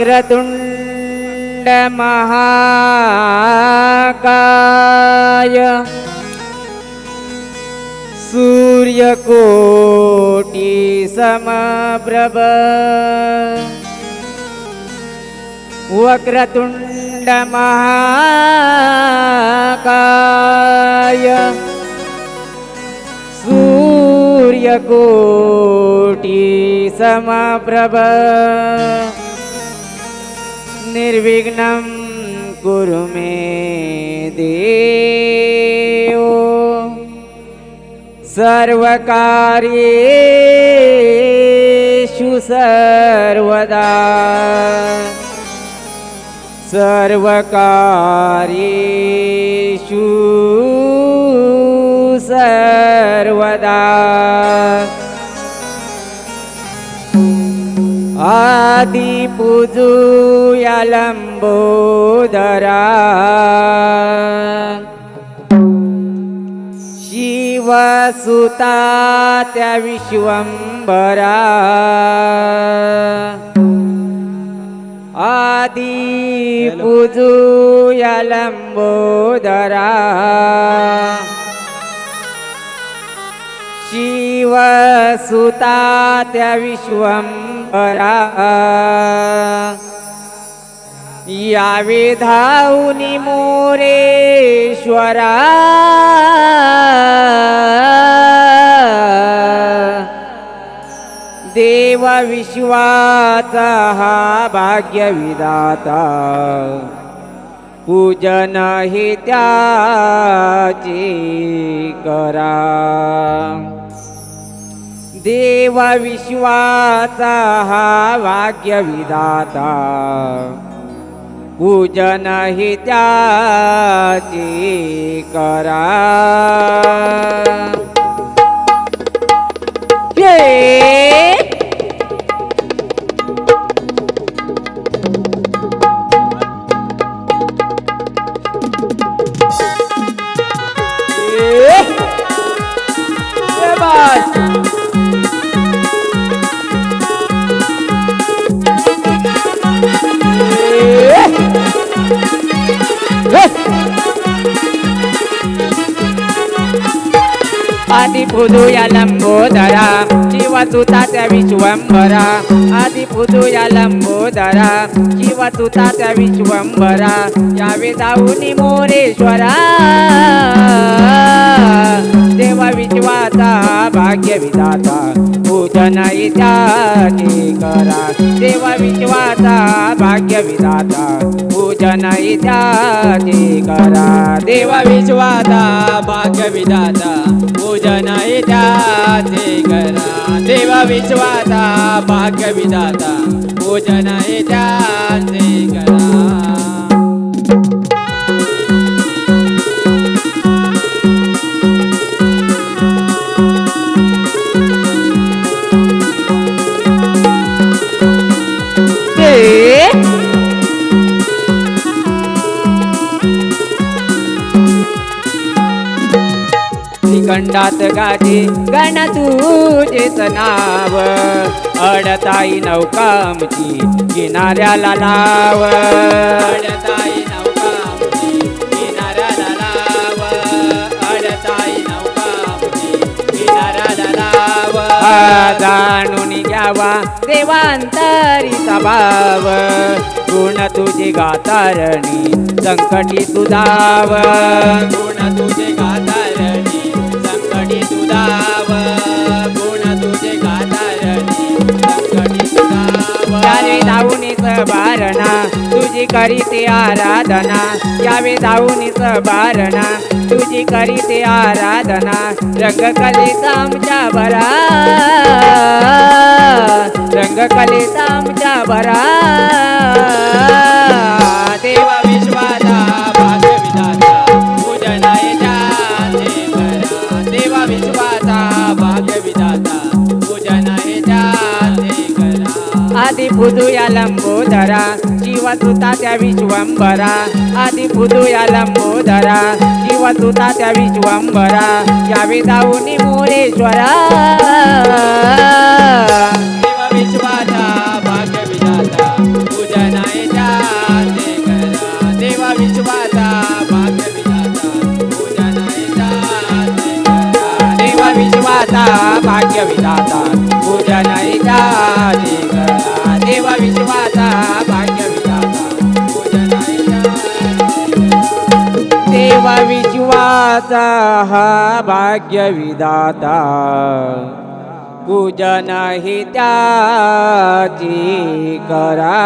वक्रतुंड महाकाय सूर्यकोटि समप्रभ वक्रतुंड महाकाय सूर्यकोटि समप्रभ निर्विघ्नं कुरु मे देव सर्वकार्येषु सर्वदा सर्वकार्येषु सर्वदा आदिपूजूया लंबोदरा शिवसुता त्या विश्वंभरा आदिपूजूया लंबोदरा शिवसुता त्या विश्वंभरा यावे धावूनी मोरेश्वरा देव विश्वाचा हा भाग्यविधाता पूजन हे त्याचे करा देव विश्वाचा हा भाग्यविधाता पूजन हे त्याचे करा आदिपूजूया लंबोदरा शिवसुता त्या विश्वंभरा आदिपूजूया लंबोदरा शिवसुता त्या विश्वंभरा यावे धावूनी मोरेश्वरा देव विश्वाचा भाग्यविधाता पूजन त्याचे करा देव विश्वाचा भाग्यविधाता पूजन त्याचे करा देव विश्वाचा भाग्यविधाता पूजन त्याचे करा देव विश्वाचा भाग्यविधाता पूजन त्याचे करा श्रीखंडात गाजे गण तुझेच नाव अडताई नौकामची किनाऱ्याला लाव अडताई नौकामची किनाऱ्याला लाव अडताई नौकामची किनाऱ्याला लाव जाणून घ्यावा देवांतरीचा भाव गुण तुझे गातारणी संकटी तुझाव गुण तुझे गातारणी संकटी तुझाव गुण तुझे गातारणी संकटी तुझाव यावे धावूनीच बारणा तुझी करीते आराधना यावे धावूनीच बारणा तुझी करीते आराधना रंगकलेचा आमच्या भरा रंगकलेचा आमच्या भरा देव विश्वाचा भाग्यविधाता पूजन त्याचे करा देव विश्वाचा भाग्यविधाता आदि पुदुया लंबोदरा शिवसुता त्या विश्वंभरा आदि पुदुया लंबोदरा शिवसुता त्या विश्वंभरा यावे जाऊनी मोरेश्वरा देव विश्वाचा भाग्य विधाता पूजनायचा ते करा देव विश्वाचा भाग्य विधाता पूजनायचा ते करा देव विश्वाचा भाग्य विधाता पूजनायचा ते करा देव विश्वाचा भाग्य विधाता पूजनायचा देव विश्वाचा हा भाग्य विधाता पूजन ही त्याची करा.